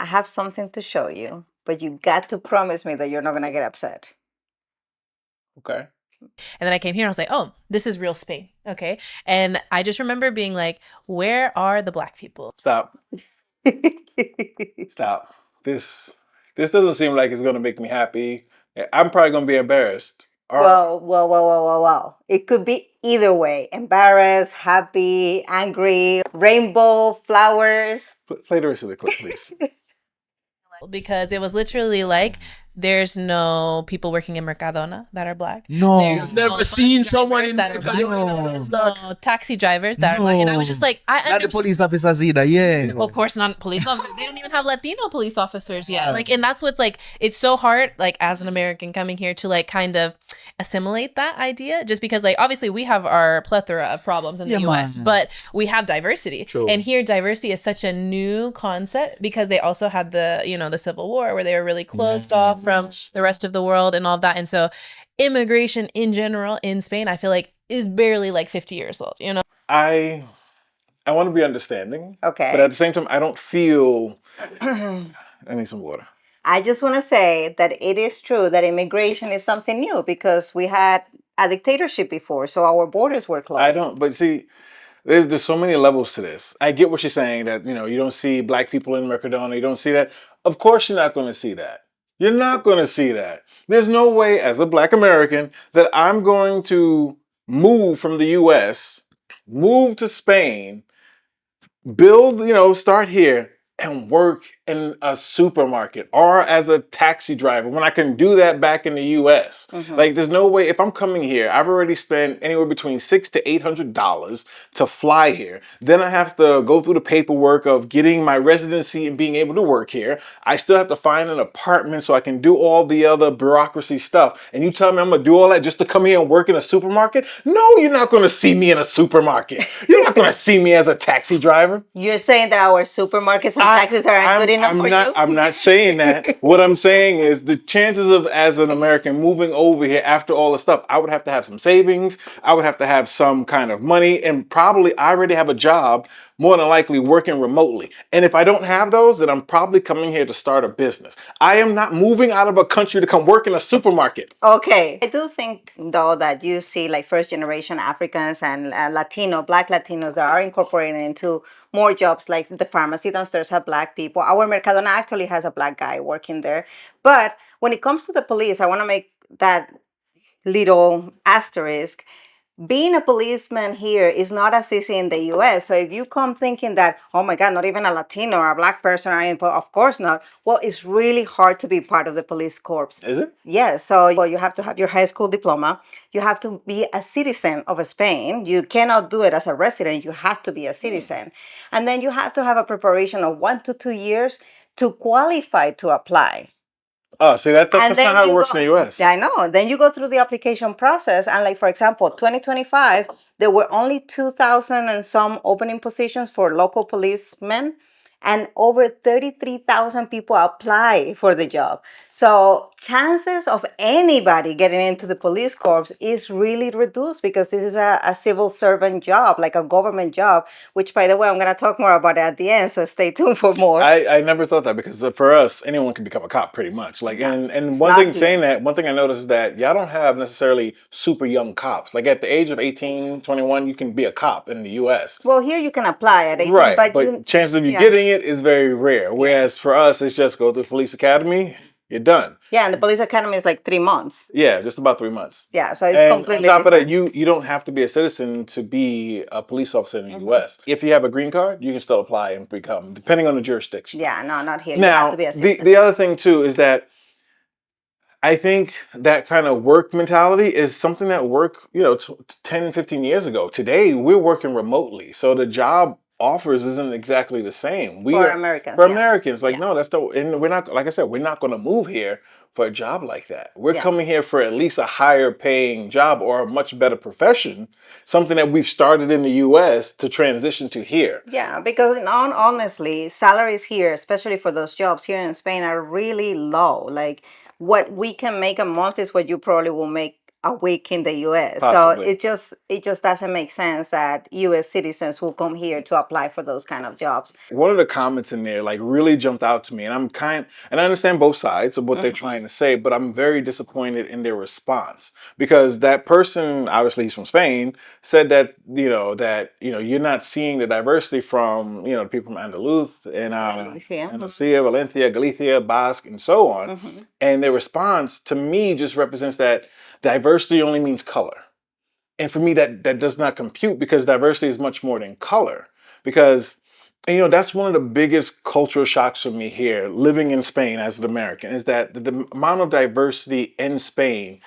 I have something to show you, but you got to promise me that you're not going to get upset. Okay. And then I came here and I was like, oh, this is real Spain. Okay. And I just remember being like, where are the black people? Stop. Stop. This doesn't seem like it's gonna make me happy. I'm probably gonna be embarrassed. Well. It could be either way: embarrassed, happy, angry, rainbow, flowers. Play the rest of the clip, please. Because it was literally like, there's no people working in Mercadona that are black. No. There's Never bus seen someone drivers in that are black. Mercadona. No taxi drivers that are black. And I was just like, I Not the understand. police officers either, yeah. Of course not police officers. They don't even have Latino police officers yet. Like, and that's what's like, it's so hard, like, as an American coming here to like kind of assimilate that idea, just because like obviously we have our plethora of problems in the US, man. but we have diversity. True. And here diversity is such a new concept because they also had the, you know, the Civil War where they were really closed off from the rest of the world and all of that. And so immigration in general in Spain, I feel like is barely like 50 years old, you know? I want to be understanding. Okay. But at the same time, I don't feel. I need some water. I just want to say that it is true that immigration is something new because we had a dictatorship before, so our borders were closed. I don't. But see, there's so many levels to this. I get what you're saying that you don't see black people in Mercadona. You don't see that. Of course, you're not going to see that. You're not going to see that. There's no way, as a black American, that I'm going to move from the U.S., move to Spain, build, start here and work in a supermarket or as a taxi driver when I can do that back in the US. Like, there's no way. If I'm coming here, I've already spent anywhere between $600 to $800 to fly here. Then I have to go through the paperwork of getting my residency and being able to work here. I still have to find an apartment so I can do all the other bureaucracy stuff. And you tell me I'm gonna do all that just to come here and work in a supermarket? No, you're not gonna see me in a supermarket. You're not gonna see me as a taxi driver. You're saying that our supermarkets and taxes aren't good enough for you? I'm not saying that. What I'm saying is the chances of, as an American, moving over here after all the stuff, I would have to have some savings. I would have to have some kind of money, and probably I already have a job, more than likely working remotely. And if I don't have those, then I'm probably coming here to start a business. I am not moving out of a country to come work in a supermarket. Okay. I do think, though, that you see like first generation Africans and Black Latinos that are incorporated into more jobs, like the pharmacy downstairs have black people. Our Mercadona actually has a black guy working there. But when it comes to the police, I want to make that little asterisk. Being a policeman here is not as easy in the US. So if you come thinking that, oh my God, not even a Latino or a black person are in, of course not. Well, it's really hard to be part of the police corps. Is it? Yes. So you have to have your high school diploma. You have to be a citizen of Spain. You cannot do it as a resident. You have to be a citizen. And then you have to have a preparation of 1 to 2 years to qualify to apply. Oh, see, that's not how it works in the US. I know. Then you go through the application process. And like, for example, 2025, there were only 2,000 and some opening positions for local policemen. And over 33,000 people apply for the job. So chances of anybody getting into the police corps is really reduced because this is a civil servant job, like a government job, which, by the way, I'm going to talk more about it at the end. So stay tuned for more. I never thought that, because for us, anyone can become a cop pretty much. Like, and one thing saying that, one thing I noticed is that y'all don't have necessarily super young cops. Like, at the age of 18, 21, you can be a cop in the US. Well, here you can apply at 18, right, but chances of you getting it is very rare. Whereas for us, it's just go to the police academy, you're done. Yeah, and the police academy is like 3 months. Yeah, just about 3 months. Yeah, so it's completely on top different. of that, you don't have to be a citizen to be a police officer in the U.S. If you have a green card, you can still apply and become, depending on the jurisdiction. Yeah, no, not here. Now, you have to be a citizen. the other thing too is that I think that kind of work mentality is something that worked, 10, 15 years ago. Today, we're working remotely. So the job offers isn't exactly the same. Americans. For Americans. Like, no, and we're not, like I said, we're not going to move here for a job like that. We're coming here for at least a higher paying job or a much better profession, something that we've started in the US to transition to here. Yeah, because honestly, salaries here, especially for those jobs here in Spain, are really low. Like, what we can make a month is what you probably will make a week in the US. So Possibly. it just doesn't make sense that US citizens will come here to apply for those kind of jobs. One of the comments in there like really jumped out to me, and and I understand both sides of what they're trying to say, but I'm very disappointed in their response because that person, obviously he's from Spain, said that you're not seeing the diversity from the people from Andalus and Andalusia. Andalusia, Valencia, Galicia, Basque, and so on. Mhm. And their response to me just represents that diversity only means color. And for me, that does not compute because diversity is much more than color. Because that's one of the biggest cultural shocks for me here, living in Spain as an American, is that the amount of diversity in Spain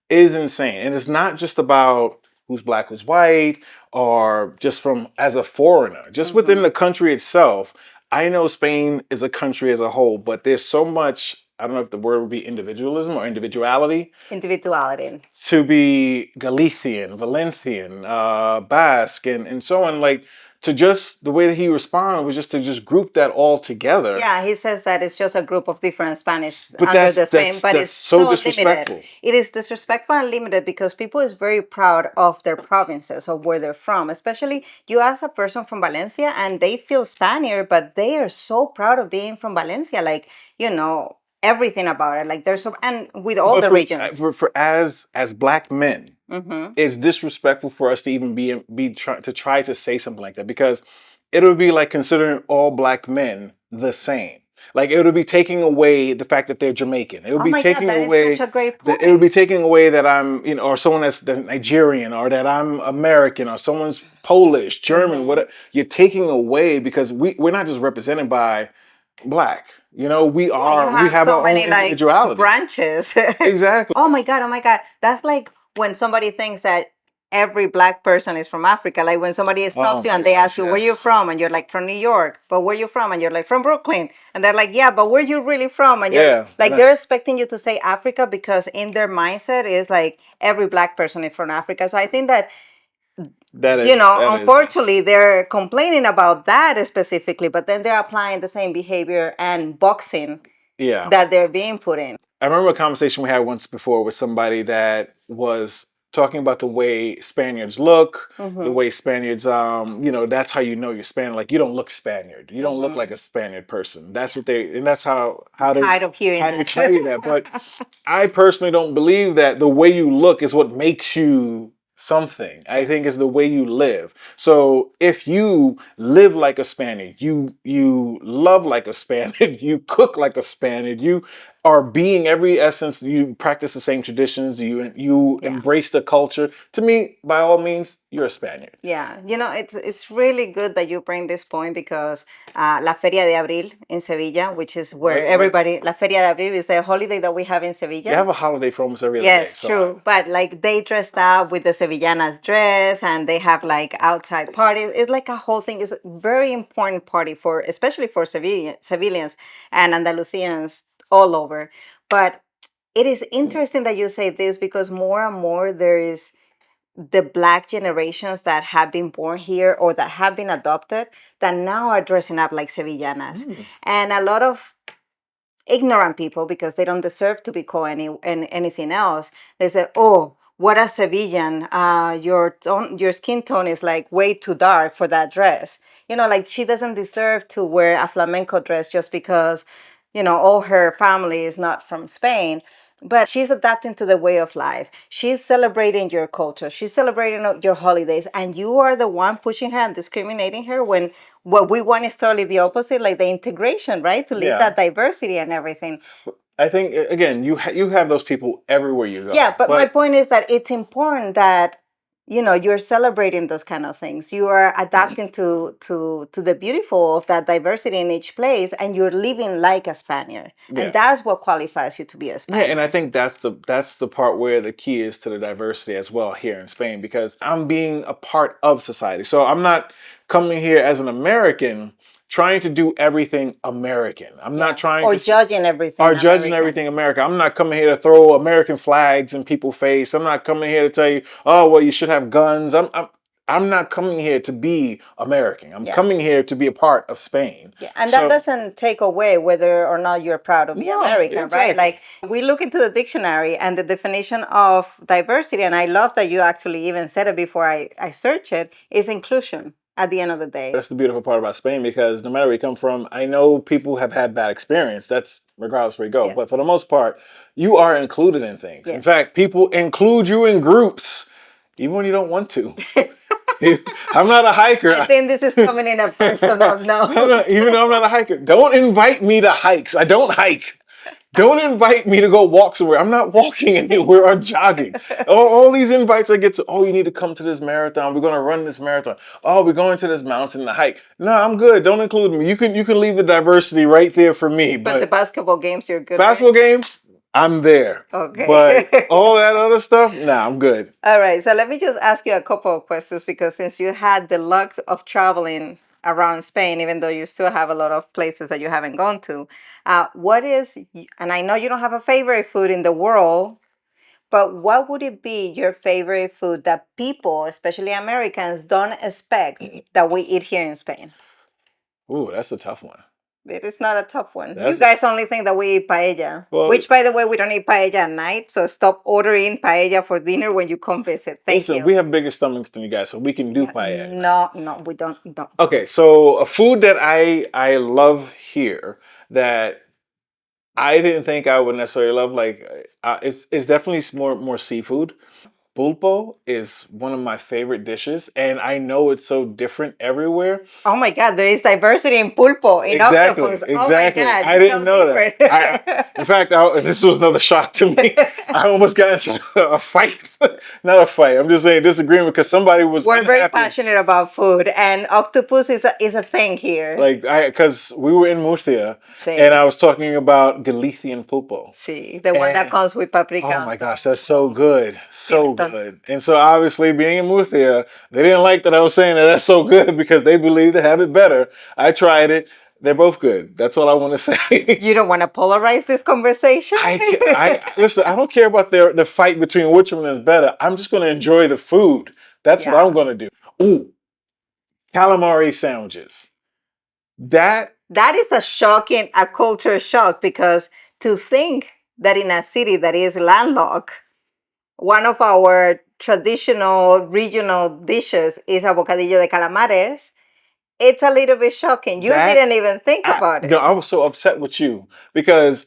is insane. And it's not just about who's black, who's white, or just from as a foreigner. Just within the country itself, I know Spain is a country as a whole, but there's so much, I don't know if the word would be individualism or individuality, Individuality. to be Galician, Valencian, Basque, and so on. Like, to just the way that he responded was just to just group that all together. Yeah, he says that it's just a group of different Spanish But under that's the Spain, but that's it's so so disrespectful. limited. It is disrespectful and limited because people is very proud of their provinces, of where they're from. Especially you ask a person from Valencia and they feel Spaniard, but they are so proud of being from Valencia. Like, everything about it. Like they're so, and with all But the regions. for as black men, Mm-hmm. it's disrespectful for us to even try to say something like that because it would be like considering all black men the same. Like it would be taking away the fact that they're Jamaican. It would Oh be my God, taking that is away such a great that it would be point. taking away that I'm or someone that's Nigerian or that I'm American or someone's Polish, German, whatever. You're taking away because we're not just represented by black. Yeah, you We have have so our own many like individuality. branches. Exactly. Oh my God. That's like when somebody thinks that every black person is from Africa. Like when somebody Oh stops you my and they ask gosh, you, where you yes. from? And you're like, from New York. But where you from? And you're like, from Brooklyn. And they're like, yeah, but where you really from? And you're Yeah. like, they're expecting you to say Africa because in their mindset is like every black person is from Africa. So I think that unfortunately, yes. they're complaining about that specifically, but then they're applying the same behavior and boxing Yeah. that they're being put in. I remember a conversation we had once before with somebody that was talking about the way Spaniards look, the way Spaniards, that's how you know you're Spaniard. Like you don't look Spaniard. You don't look like a Spaniard person. That's what and that's how they Tired of hearing how they that. tell you that. But I personally don't believe that the way you look is what makes you something. I think it's the way you live. So if you live like a Spaniard, you love like a Spaniard, you cook like a Spaniard, you are being every essence, you practice the same traditions, you Yeah. embrace the culture. To me, by all means, you're a Spaniard. Yeah, it's really good that you bring this point because La Feria de Abril in Sevilla, which is where everybody, La Feria de Abril is the holiday that we have in Sevilla. You have a holiday for almost every other day. Yes, true. But like they dressed up with the Sevillanas dress and they have like outside parties. It's like a whole thing. It's a very important party for, especially for civilians and Andalusians all over. But it is interesting that you say this because more and more there is the black generations that have been born here or that have been adopted that now are dressing up like Sevillanas. And a lot of ignorant people, because they don't deserve to be called anything else, they say, oh, what a Sevillan, your skin tone is like way too dark for that dress. Like she doesn't deserve to wear a flamenco dress just because all her family is not from Spain. But she's adapting to the way of life. She's celebrating your culture. She's celebrating your holidays. And you are the one pushing her and discriminating her when what we want is totally the opposite, like the integration, right? To leave that diversity and everything. I think again, you have those people everywhere you go. Yeah, but my point is that it's important that you're celebrating those kind of things. You are adapting to the beautiful of that diversity in each place, and you're living like a Spaniard, and that's what qualifies you to be a Spaniard. Yeah, and I think that's the part where the key is to the diversity as well here in Spain because I'm being a part of society. So I'm not coming here as an American trying to do everything American. I'm not trying or to judging everything. Or judging American. everything American. I'm not coming here to throw American flags in people's face. I'm not coming here to tell you, oh well, you should have guns. I'm not coming here to be American. I'm Yeah. coming here to be a part of Spain. Yeah, and So- that doesn't take away whether or not you're proud to be No, American, exactly. right? Like we look into the dictionary and the definition of diversity, and I love that you actually even said it before I search it, is inclusion at the end of the day. That's the beautiful part about Spain, because no matter where you come from, I know people have had bad experience. That's regardless where you go. Yes. But for the most part, you are included in things. In Yes. fact, people include you in groups, even when you don't want to. I'm not a hiker. I think this is coming in a personal note. Even though I'm not a hiker, don't invite me to hikes. I don't hike. Don't invite me to go walk somewhere. I'm not walking anywhere or jogging. All these invites I get to, oh, you need to come to this marathon. We're going to run this marathon. Oh, we're going to this mountain to hike. No, I'm good. Don't include me. You can leave the diversity right there for me. But the basketball games, you're good. Basketball games, I'm there. Okay. But all that other stuff, nah, I'm good. All right. So let me just ask you a couple of questions, because since you had the luck of traveling around Spain, even though you still have a lot of places that you haven't gone to, what is, and I know you don't have a favorite food in the world, but what would it be your favorite food that people, especially Americans, don't expect that we eat here in Spain? Ooh, that's a tough one. It is not a tough one. That's- You guys only think that we eat paella. Well- Which, by the way, we don't eat paella at night. So stop ordering paella for dinner when you come visit. Thank Listen, you. we have bigger stomachs than you guys, so we can do paella. No, we don't. No. Okay, so a food that I love here that I didn't think I would necessarily love, like it's definitely more seafood. Pulpo is one of my favorite dishes, and I know it's so different everywhere. Oh my God, there is diversity in pulpo, in Exactly, octopus. exactly. Oh my God, I it's didn't so know different. that. In fact, this was another shock to me. I almost got into a fight. Not a fight. I'm just saying disagreement because somebody was. We're very unhappy. passionate about food, and octopus is a thing here. Like because we were in Murcia, Sí. and I was talking about Galician pulpo. Sí, the one that And- comes with paprika. Oh my gosh, that's so good, so Cierto. good. And so obviously, being in Murcia, they didn't like that I was saying that that's so good because they believe they have it better. I tried it; they're both good. That's all I want to say. You don't want to polarize this conversation? Listen. I don't care about the fight between which one is better. I'm just going to enjoy the food. That's what Yeah. I'm going to do. Ooh, calamari sandwiches. That That is a culture shock, because to think that in a city that is landlocked, one of our traditional regional dishes is a bocadillo de calamares, it's a little bit shocking. You That- didn't even think about it. No, I was so upset with you because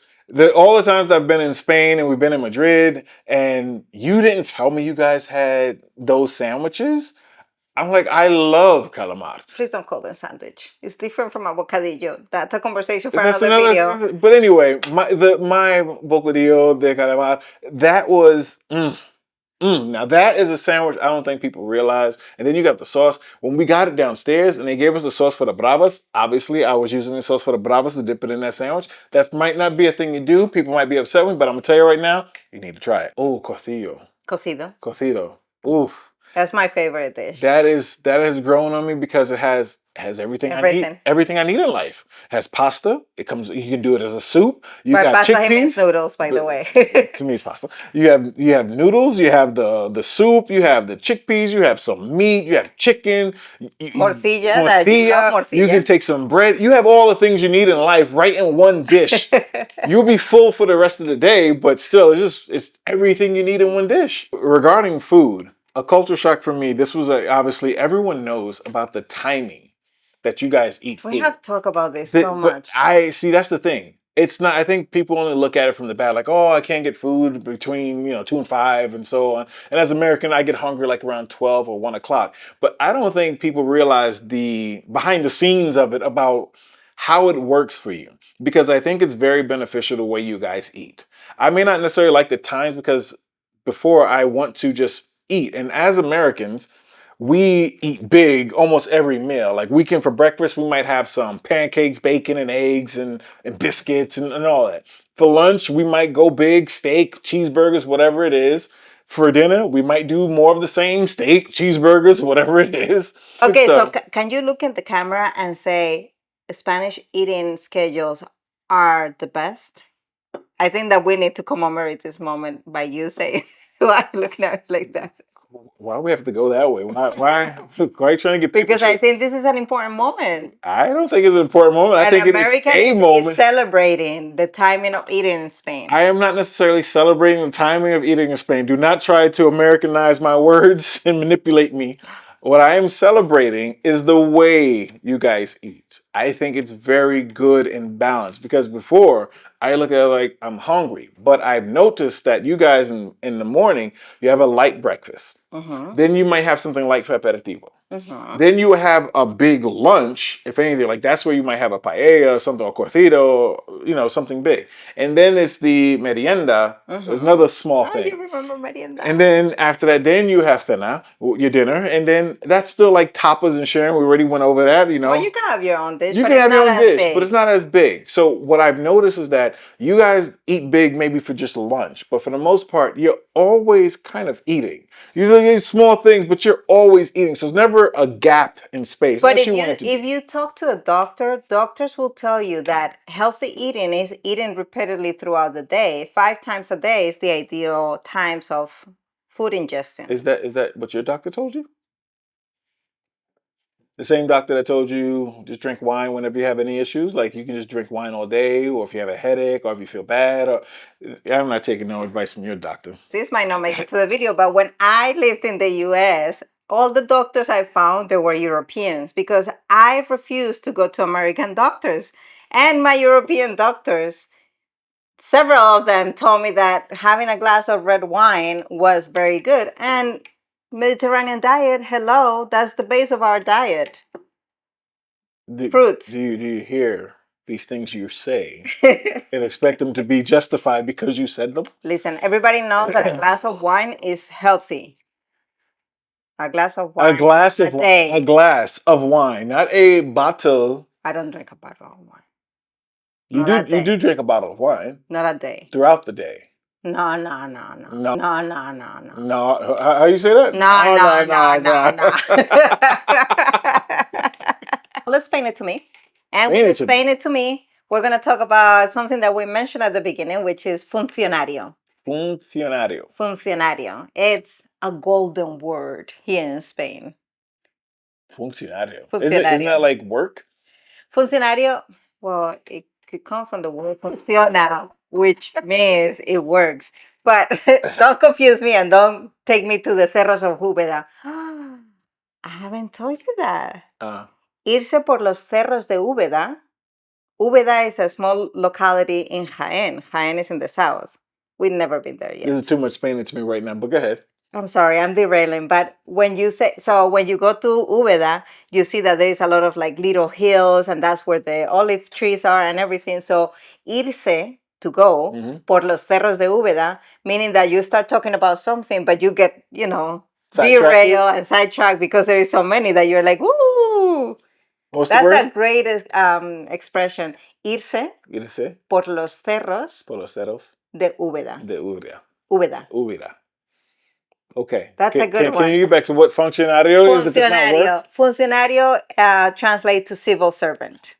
all the times I've been in Spain and we've been in Madrid, and you didn't tell me you guys had those sandwiches. I'm like, I love calamar. Please don't call them sandwich. It's different from a bocadillo. That's a conversation for That's another video. But anyway, my bocadillo de calamar, that was. Now that is a sandwich I don't think people realize. And then you got the sauce. When we got it downstairs and they gave us the sauce for the bravas, obviously I was using the sauce for the bravas to dip it in that sandwich. That might not be a thing you do. People might be upset with me, but I'm gonna tell you right now, you need to try it. Oh, cocido. Cocido. Oof. That's my favorite dish. That has grown on me because it has everything I need. Everything I need in life. It has pasta. It comes. You can do it as a soup. You But got pasta chickpeas. means noodles, by the way. To me, it's pasta. You have noodles. You have the soup. You have the chickpeas. You have some meat. You have chicken. Morcilla. That you love morcilla. You can take some bread. You have all the things you need in life right in one dish. You'll be full for the rest of the day, but still, it's everything you need in one dish. Regarding food, a culture shock for me. This was obviously everyone knows about the timing that you guys eat food. We have talked about this so much. I see. That's the thing. It's not. I think people only look at it from the bad, like, oh, I can't get food between 2 and 5 and so on. And as an American, I get hungry like around 12 or 1 o'clock. But I don't think people realize the behind the scenes of it about how it works for you, because I think it's very beneficial the way you guys eat. I may not necessarily like the times because before I want to just eat, and as Americans, we eat big almost every meal. Like for breakfast, we might have some pancakes, bacon, and eggs, and biscuits, and all that. For lunch, we might go big, steak, cheeseburgers, whatever it is. For dinner, we might do more of the same, steak, cheeseburgers, whatever it is. Okay, so can you look at the camera and say Spanish eating schedules are the best? I think that we need to commemorate this moment by you saying, why are you looking at it like that? Why do we have to go that way? Why are you trying to get people? Because I think this is an important moment. I don't think it's an important moment. I And think it's America a is moment. celebrating the timing of eating in Spain. I am not necessarily celebrating the timing of eating in Spain. Do not try to Americanize my words and manipulate me. What I am celebrating is the way you guys eat. I think it's very good and balanced because before I look at it like I'm hungry, but I've noticed that you guys in the morning, you have a light breakfast. Then you might have something like aperitivo. Then you have a big lunch, if anything, like that's where you might have a paella, something, or cocido, something big. And then it's the merienda, there's another small Oh, thing. you remember merienda. And then after that, then you have cena, your dinner, and then that's still like tapas and sharing. We already went over that, Well, you can have your own dish. You but can it's have your not own as dish, big. but it's not as big. So what I've noticed is that you guys eat big maybe for just lunch, but for the most part, you're always kind of eating. You eat small things, but you're always eating. So there's never a gap in space. But Unless if you talk to a doctor, doctors will tell you that healthy eating is eating repeatedly throughout the day. 5 times a day is the ideal times of food ingestion. Is that what your doctor told you? The same doctor that told you just drink wine whenever you have any issues, like you can just drink wine all day, or if you have a headache, or if you feel bad. Or I'm not taking no advice from your doctor. This might not make it to the video, but when I lived in the US, all the doctors I found, they were Europeans because I refused to go to American doctors. And my European doctors, several of them told me that having a glass of red wine was very good. And Mediterranean diet, hello, that's the base of our diet. Fruits. Do you hear these things you say and expect them to be justified because you said them? Listen, everybody knows that a glass of wine is healthy. A glass of wine A glass a of day. a glass of wine, not a bottle. I don't drink a bottle of wine. You do drink a bottle of wine Not a day. throughout the day. No. No. No. No, how you say that? No. Let's paint it to me. And Paint it with to paint it to me, we're going to talk about something that we mentioned at the beginning, which is funcionario. Funcionario. Funcionario. It's a golden word here in Spain. Funcionario. Funcionario. Isn't that like work? Funcionario, well, it could come from the word funciona, which means it works. But don't confuse me and don't take me to the cerros of Úbeda. I haven't told you that. Irse por los cerros de Úbeda. Úbeda is a small locality in Jaén. Jaén is in the south. We've never been there yet. This is too much painting to me right now, but go ahead. I'm sorry, I'm derailing, but when you go to Úbeda, you see that there is a lot of like little hills, and that's where the olive trees are and everything. So irse, to go, por los cerros de Úbeda, meaning that you start talking about something, but you get, derail and sidetrack because there is so many that you're like, woo! What's That's the word? a great expression. Irse por los cerros de Úbeda. De Úbeda. Úbeda. Okay. That's a good one. Can you get back to what funcionario is if it's not work? Funcionario translates to civil servant.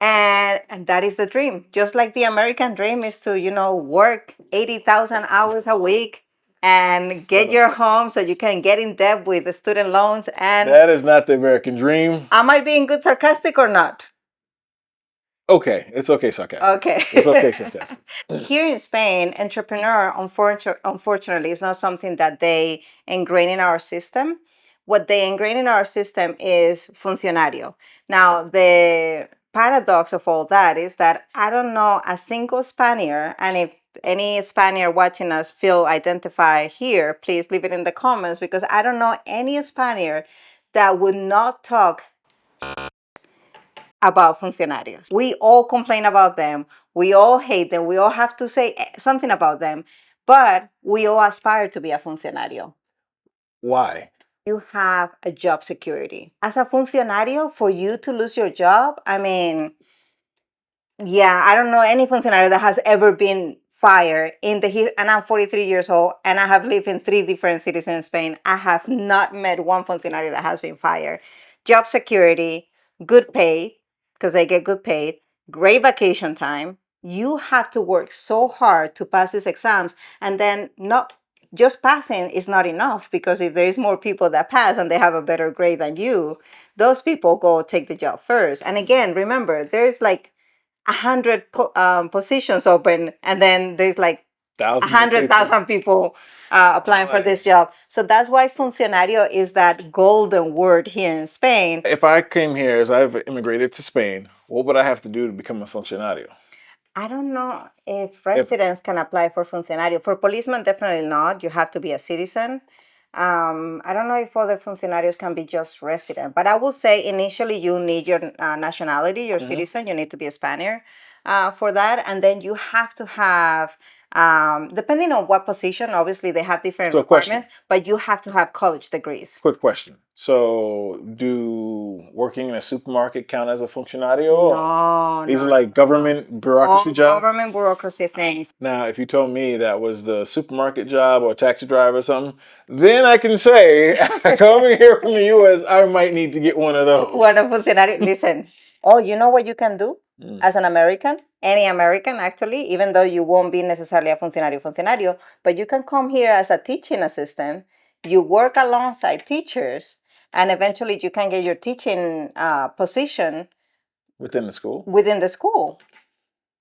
And that is the dream. Just like the American dream is to, work 80,000 hours a week and get your home so you can get in debt with the student loans. And that is not the American dream. Am I being good sarcastic or not? Okay, it's okay sarcastic. Okay. It's okay sarcastic. Here in Spain, entrepreneur, unfortunately, is not something that they ingrain in our system. What they ingrain in our system is funcionario. Now, the paradox of all that is that I don't know a single Spaniard, and if any Spaniard watching us feel identified here, please leave it in the comments, because I don't know any Spaniard that would not talk about funcionarios. We all complain about them. We all hate them. We all have to say something about them. But we all aspire to be a funcionario. Why? You have a job security. As a funcionario, for you to lose your job, I mean, yeah, I don't know any funcionario that has ever been fired and I'm 43 years old and I have lived in 3 different cities in Spain. I have not met one funcionario that has been fired. Job security, good pay, because they get good paid, great vacation time. You have to work so hard to pass these exams, and then not just passing is not enough, because if there is more people that pass and they have a better grade than you, those people go take the job first. And again, remember, there's like 100 positions open, and then there's like Thousands of people. 100,000 people applying for this job. So that's why funcionario is that golden word here in Spain. If I came here as I've immigrated to Spain, what would I have to do to become a funcionario? I don't know if residents can apply for funcionario. For policemen, definitely not. You have to be a citizen. I don't know if other funcionarios can be just resident, but I will say initially you need your nationality, your citizen. You need to be a Spaniard for that, and then you have to have, depending on what position, obviously they have different So, question. requirements, but you have to have college degrees. Quick question. So, do working in a supermarket count as a funcionario? No, These no, are like government bureaucracy all jobs? government bureaucracy things. Now, if you told me that was the supermarket job or a taxi driver or something, then I can say, coming here from the US, I might need to get one of those. What a funcionario. Listen, oh, you know what you can do as an American? Any American, actually, even though you won't be necessarily a funcionario, but you can come here as a teaching assistant. You work alongside teachers, and eventually you can get your teaching position Within the school? within the school.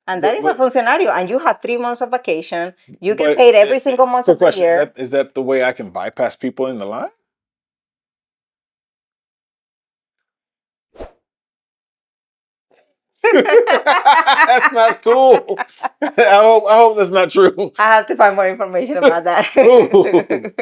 And that is a But- funcionario, and you have 3 months of vacation. You get but paid every single month quick of the question, year. is that the way I can bypass people in the line? That's not cool. I hope that's not true. I have to find more information about that. Ooh.